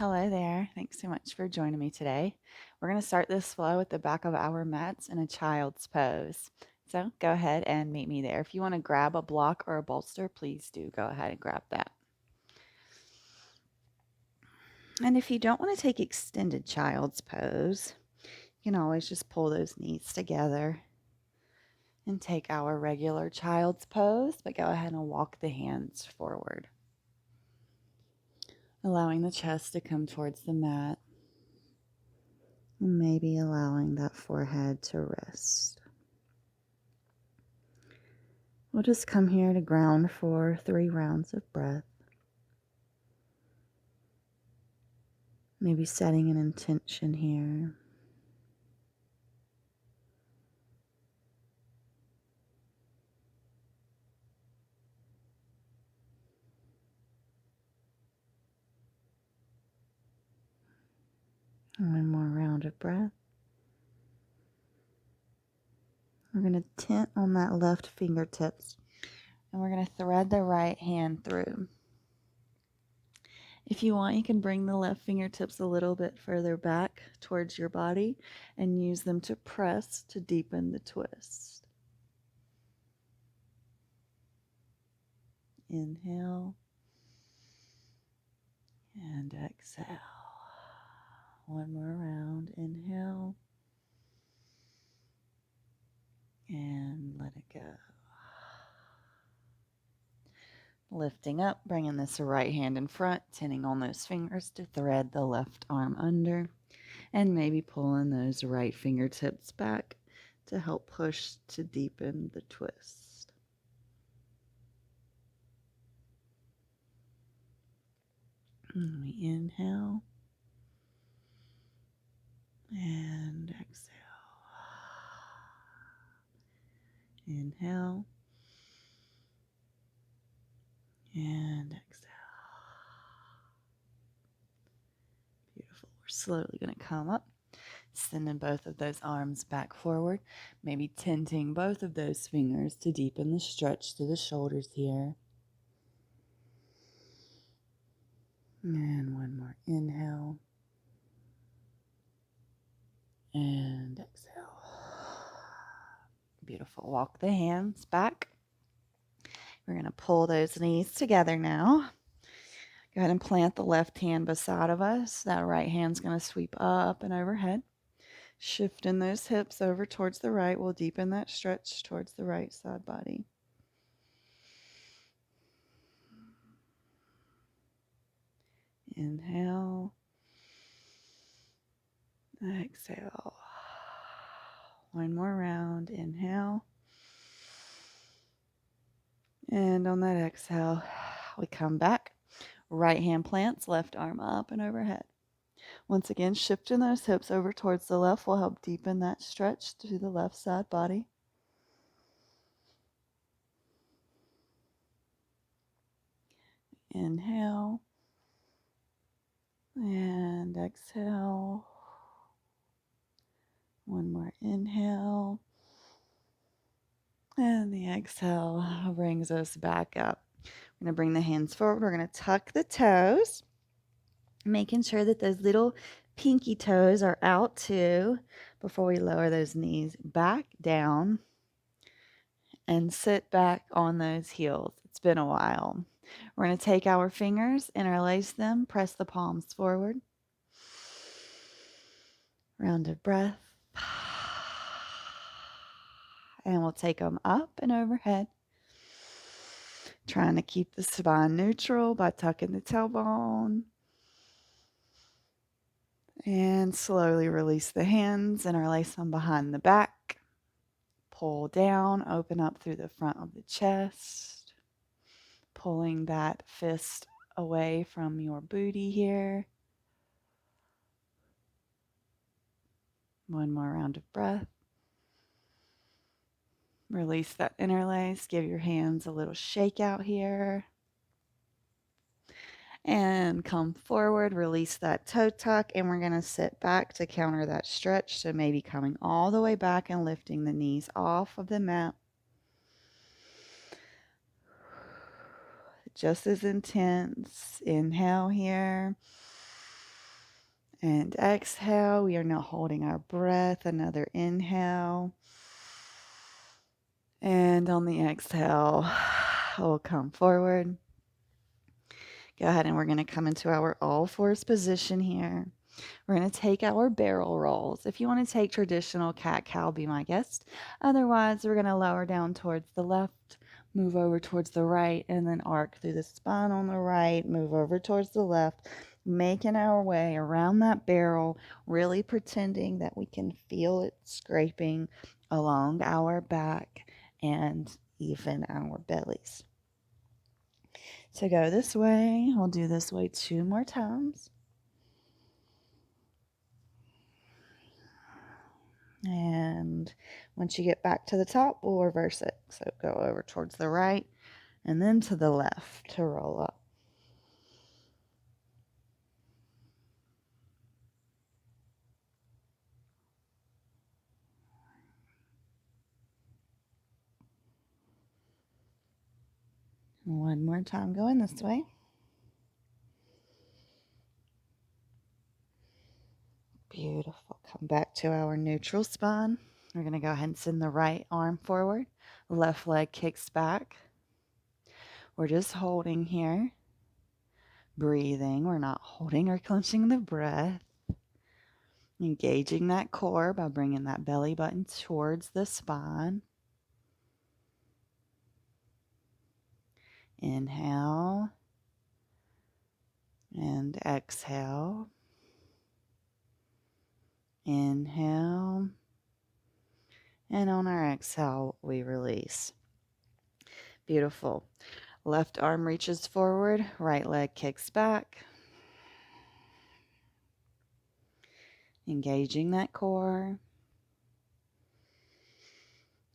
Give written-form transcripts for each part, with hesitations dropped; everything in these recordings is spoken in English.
Hello there. Thanks so much for joining me today. We're going to start this flow at the back of our mats in a child's pose. So go ahead and meet me there. If you want to grab a block or a bolster, please do go ahead and grab that. And if you don't want to take extended child's pose, you can always just pull those knees together and take our regular child's pose, but go ahead and walk the hands forward, allowing the chest to come towards the mat. Maybe allowing that forehead to rest. We'll just come here to ground for 3 rounds of breath. Maybe setting an intention here. One more round of breath. We're going to tent on that left fingertips, and we're going to thread the right hand through. If you want, you can bring the left fingertips a little bit further back towards your body and use them to press to deepen the twist. Inhale and exhale. One more round. Inhale and let it go. Lifting up, bringing this right hand in front, tenting on those fingers to thread the left arm under, and maybe pulling those right fingertips back to help push to deepen the twist. And we inhale and exhale. Inhale and exhale. Beautiful. We're slowly going to come up, sending both of those arms back forward, maybe tenting both of those fingers to deepen the stretch through the shoulders here. And one more inhale and exhale. Beautiful. Walk the hands back. We're going to pull those knees together now. Go ahead and plant the left hand beside of us. That right hand's going to sweep up and overhead. Shifting those hips over towards the right will deepen that stretch towards the right side body. Inhale. Exhale. One more round. Inhale. And on that exhale, we come back. Right hand plants, left arm up and overhead. Once again, shifting those hips over towards the left will help deepen that stretch to the left side body. Inhale and exhale. One more inhale. And the exhale brings us back up. We're going to bring the hands forward. We're going to tuck the toes, making sure that those little pinky toes are out too before we lower those knees back down and sit back on those heels. It's been a while. We're going to take our fingers, interlace them, press the palms forward. Round of breath. And we'll take them up and overhead. Trying to keep the spine neutral by tucking the tailbone. And slowly release the hands, interlace them behind the back. Pull down, open up through the front of the chest. Pulling that fist away from your booty here. One more round of breath. Release that interlace. Give your hands a little shake out here. And come forward. Release that toe tuck. And we're going to sit back to counter that stretch. So maybe coming all the way back and lifting the knees off of the mat. Just as intense. Inhale here. And exhale. We are now holding our breath. Another inhale. And on the exhale, we'll come forward. Go ahead and we're going to come into our all fours position here. We're going to take our barrel rolls. If you want to take traditional cat-cow, be my guest. Otherwise, we're going to lower down towards the left, move over towards the right, and then arc through the spine on the right, move over towards the left, making our way around that barrel, really pretending that we can feel it scraping along our back and even our bellies. So go this way. We'll do this way 2 more times. And once you get back to the top, we'll reverse it. So go over towards the right and then to the left to roll up. One more time going this way. Beautiful. Come back to our neutral spine. We're going to go ahead and send the right arm forward. Left leg kicks back. We're just holding here. Breathing. We're not holding or clenching the breath. Engaging that core by bringing that belly button towards the spine. Inhale and exhale. Inhale. And on our exhale, we release. Beautiful. Left arm reaches forward, right leg kicks back. Engaging that core.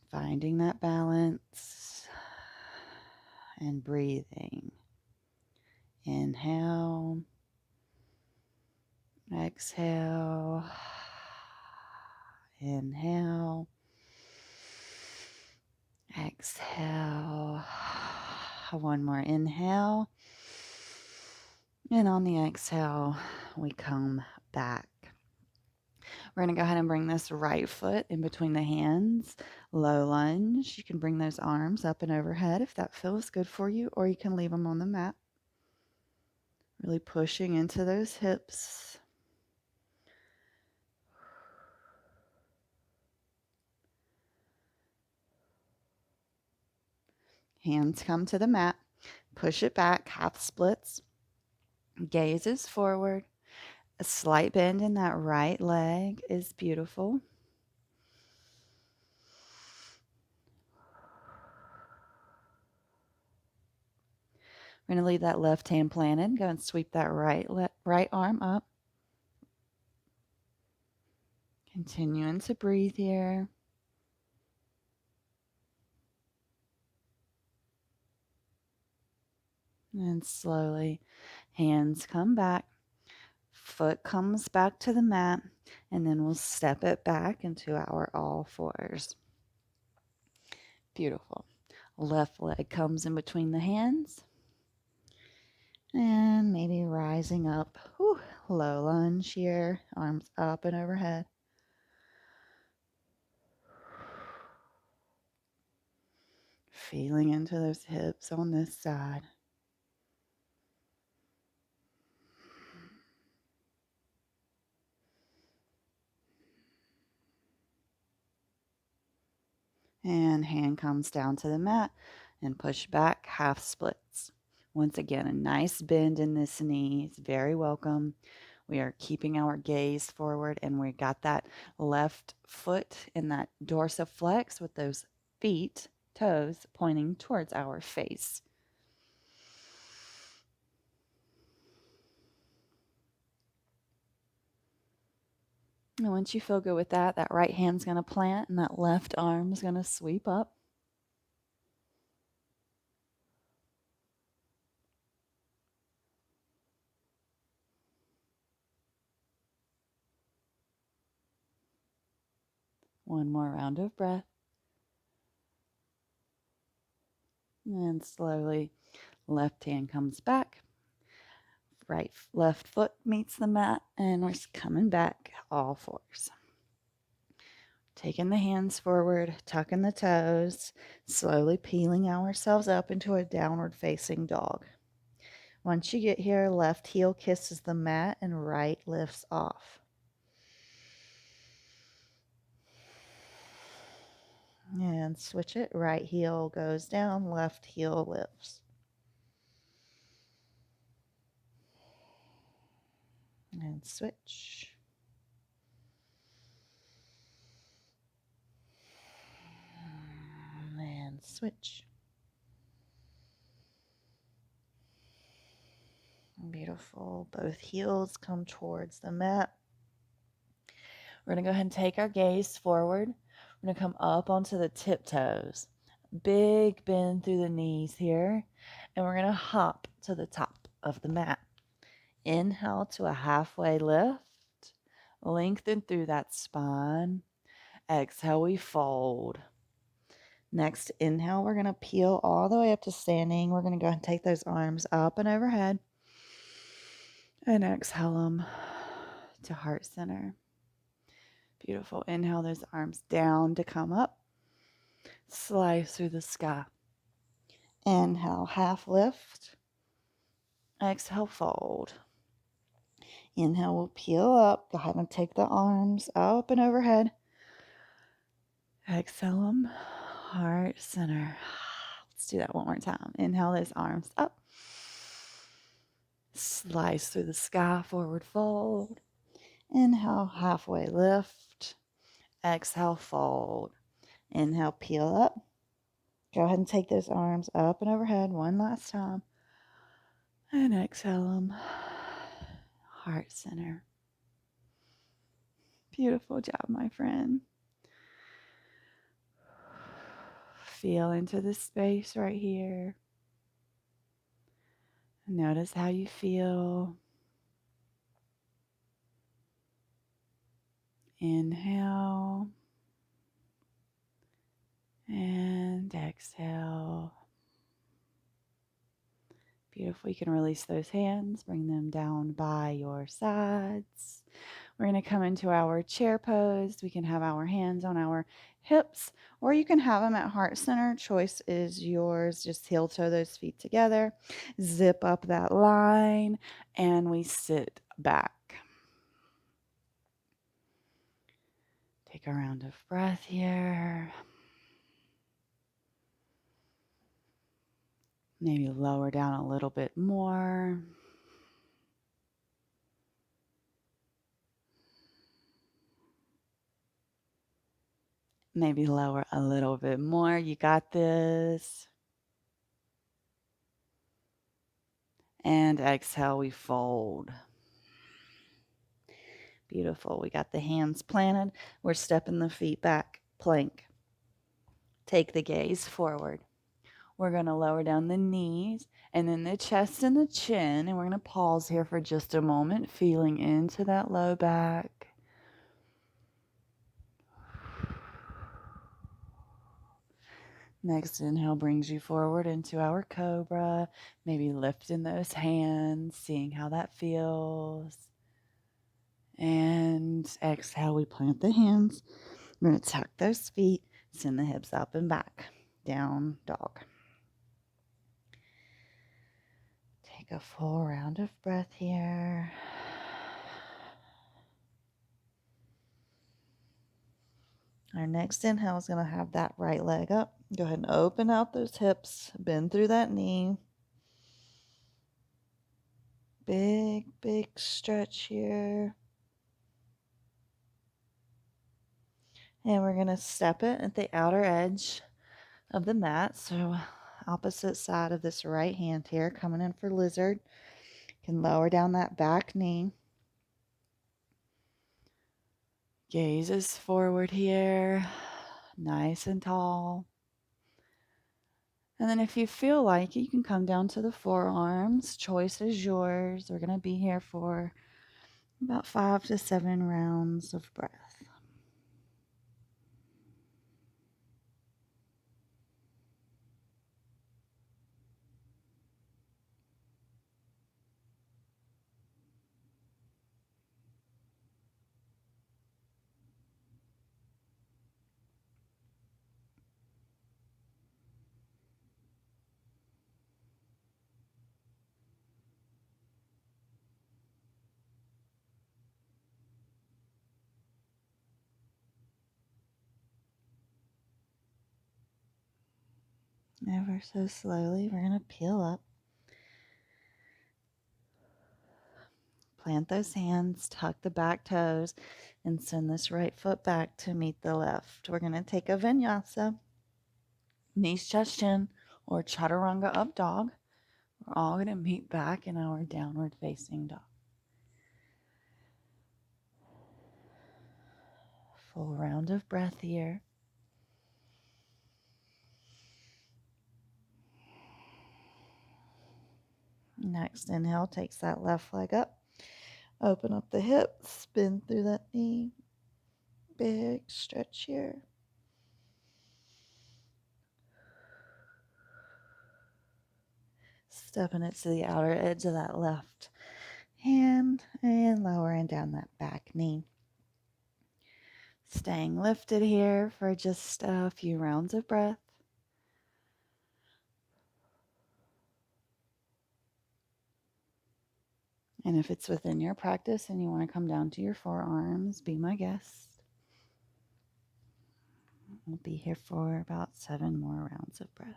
Finding that balance. And breathing. Inhale. Exhale. Inhale. Exhale. One more inhale. And on the exhale, we come back. We're going to go ahead and bring this right foot in between the hands. Low lunge. You can bring those arms up and overhead if that feels good for you, or you can leave them on the mat. Really pushing into those hips. Hands come to the mat. Push it back, half splits. Gazes forward. A slight bend in that right leg is beautiful. We're going to leave that left hand planted. Go and sweep that right arm up. Continuing to breathe here. And slowly, hands come back. Foot comes back to the mat. And then we'll step it back into our all fours. Beautiful. Left leg comes in between the hands. And maybe rising up. Whew, low lunge here. Arms up and overhead. Feeling into those hips on this side. And hand comes down to the mat and push back, half splits. Once again, a nice bend in this knee. It's very welcome. We are keeping our gaze forward, and we got that left foot in that dorsiflex with those feet, toes, pointing towards our face. And once you feel good with that, that right hand's going to plant and that left arm is going to sweep up. One more round of breath. And slowly, left hand comes back. Left foot meets the mat, and we're coming back all fours. Taking the hands forward, tucking the toes, slowly peeling ourselves up into a downward facing dog. Once you get here, left heel kisses the mat and right lifts off. And switch it. Right heel goes down, left heel lifts. And switch. And switch. Beautiful. Both heels come towards the mat. We're going to go ahead and take our gaze forward. We're going to come up onto the tiptoes. Big bend through the knees here. And we're going to hop to the top of the mat. Inhale to a halfway lift. Lengthen through that spine. Exhale, we fold. Next inhale, we're going to peel all the way up to standing. We're going to go ahead and take those arms up and overhead. And exhale them to heart center. Beautiful. Inhale those arms down to come up. Slice through the sky. Inhale, half lift. Exhale, fold. Inhale, we'll peel up. Go ahead and take the arms up and overhead. Exhale them. Heart center. Let's do that one more time. Inhale those arms up. Slice through the sky, forward fold. Inhale, halfway lift. Exhale, fold. Inhale, peel up. Go ahead and take those arms up and overhead one last time. And exhale them. Heart center. Beautiful job, my friend. Feel into the space right here. Notice how you feel. Inhale. And exhale. Beautiful. You can release those hands, bring them down by your sides. We're going to come into our chair pose. We can have our hands on our hips, or you can have them at heart center. Choice is yours. Just heel toe those feet together. Zip up that line, and we sit back. Take a round of breath here. Maybe lower down a little bit more. Maybe lower a little bit more. You got this. And exhale, we fold. Beautiful. We got the hands planted. We're stepping the feet back. Plank. Take the gaze forward. We're going to lower down the knees and then the chest and the chin. And we're going to pause here for just a moment, feeling into that low back. Next inhale brings you forward into our cobra. Maybe lifting those hands, seeing how that feels. And exhale, we plant the hands. We're going to tuck those feet, send the hips up and back. Down dog. Take a full round of breath here. Our next inhale is going to have that right leg up. Go ahead and open out those hips. Bend through that knee. Big, big stretch here. And we're going to step it at the outer edge of the mat. So opposite side of this right hand here, coming in for lizard. You can lower down that back knee. Gaze is forward here. Nice and tall. And then if you feel like it, you can come down to the forearms. Choice is yours. We're going to be here for about 5 to 7 rounds of breath. Ever so slowly, we're going to peel up. Plant those hands, tuck the back toes, and send this right foot back to meet the left. We're going to take a vinyasa, knees, chest, chin, or chaturanga up dog. We're all going to meet back in our downward facing dog. Full round of breath here. Next inhale takes that left leg up. Open up the hips, spin through that knee. Big stretch here. Stepping it to the outer edge of that left hand and lowering down that back knee. Staying lifted here for just a few rounds of breath. And if it's within your practice and you want to come down to your forearms, be my guest. We'll be here for about 7 more rounds of breath.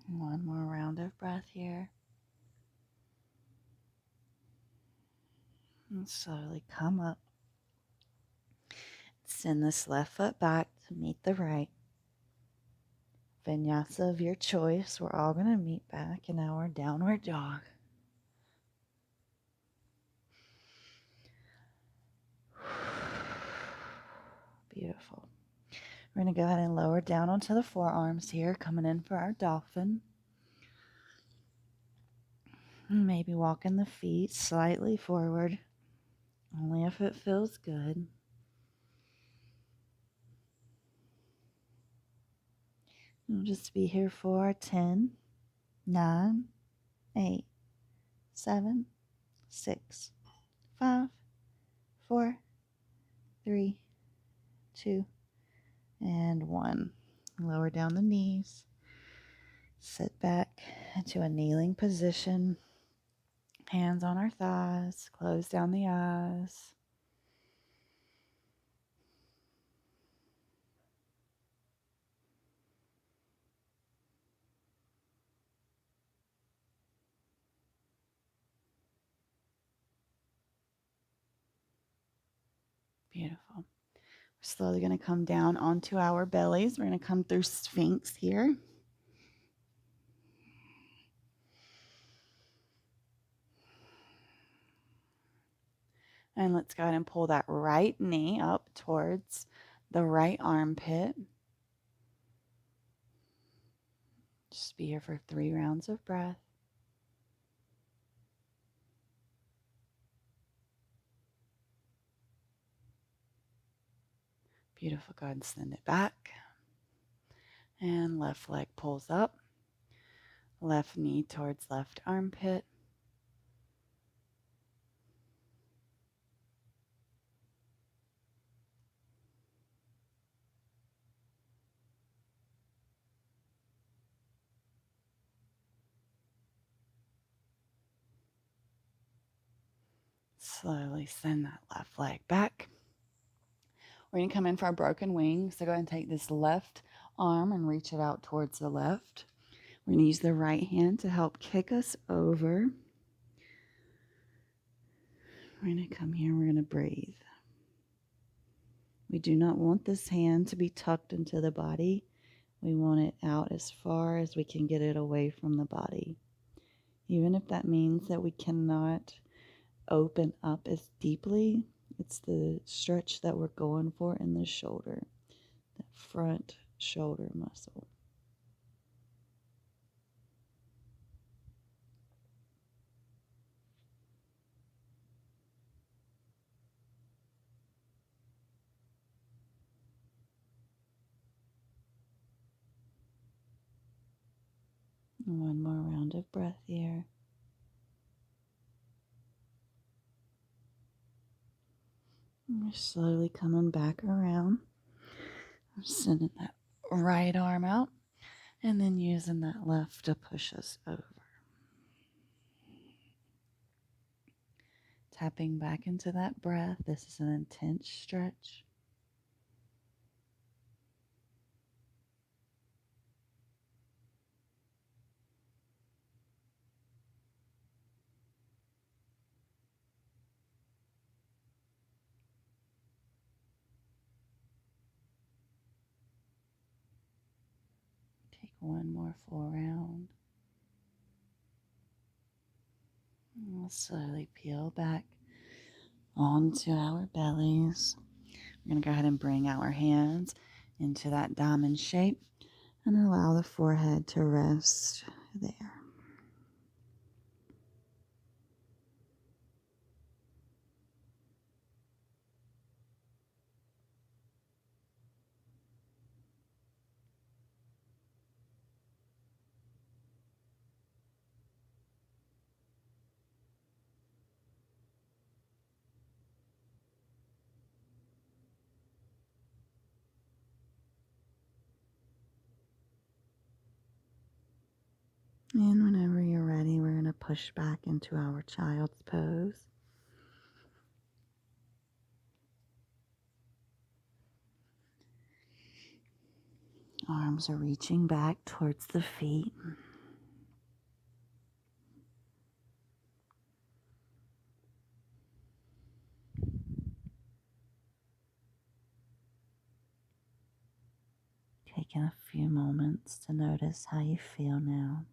One more round of breath here. And slowly come up. Send this left foot back to meet the right. Vinyasa of your choice. We're all going to meet back in our downward dog. Beautiful. We're going to go ahead and lower down onto the forearms here, coming in for our dolphin. Maybe walking the feet slightly forward, only if it feels good. We'll just be here for 10, 9, 8, 7, 6, 5, 4, 3, 2, and 1. Lower down the knees. Sit back into a kneeling position. Hands on our thighs. Close down the eyes. Beautiful. We're slowly going to come down onto our bellies. We're going to come through Sphinx here. And let's go ahead and pull that right knee up towards the right armpit. Just be here for 3 rounds of breath. Beautiful. Go ahead and send it back. And left leg pulls up. Left knee towards left armpit. Slowly send that left leg back. We're going to come in for our broken wing. So go ahead and take this left arm and reach it out towards the left. We're going to use the right hand to help kick us over. We're going to come here. We're going to breathe. We do not want this hand to be tucked into the body. We want it out as far as we can get it away from the body. Even if that means that we cannot open up as deeply, it's the stretch that we're going for in the shoulder, that front shoulder muscle. One more round of breath here. We're slowly coming back around. I'm sending that right arm out and then using that left to push us over. Tapping back into that breath. This is an intense stretch. Take one more full round. And we'll slowly peel back onto our bellies. We're going to go ahead and bring our hands into that diamond shape and allow the forehead to rest there. And whenever you're ready, we're going to push back into our child's pose. Arms are reaching back towards the feet. Taking a few moments to notice how you feel now.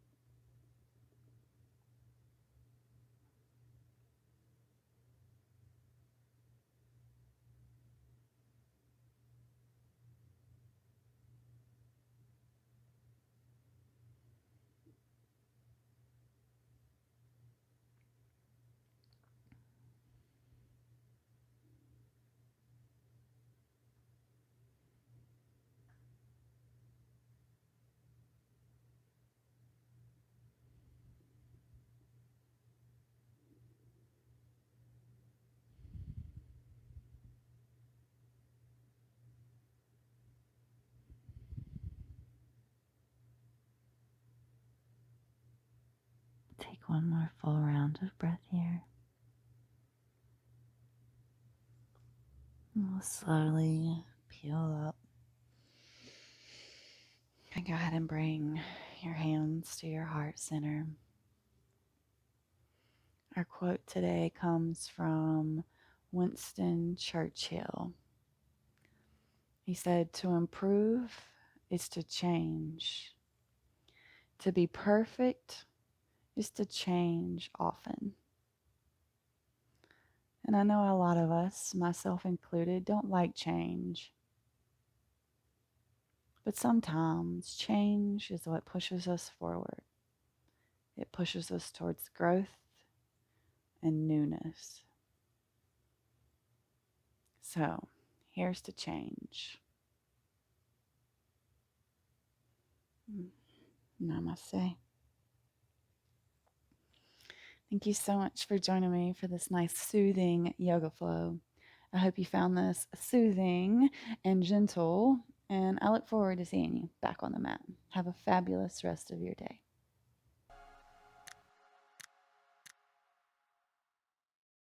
Take one more full round of breath here. And we'll slowly peel up. And go ahead and bring your hands to your heart center. Our quote today comes from Winston Churchill. He said, "To improve is to change. To be perfect is to change often." And I know a lot of us, myself included, don't like change. But sometimes change is what pushes us forward. It pushes us towards growth and newness. So, here's to change. Namaste. Thank you so much for joining me for this nice soothing yoga flow. I hope you found this soothing and gentle, and I look forward to seeing you back on the mat. Have a fabulous rest of your day.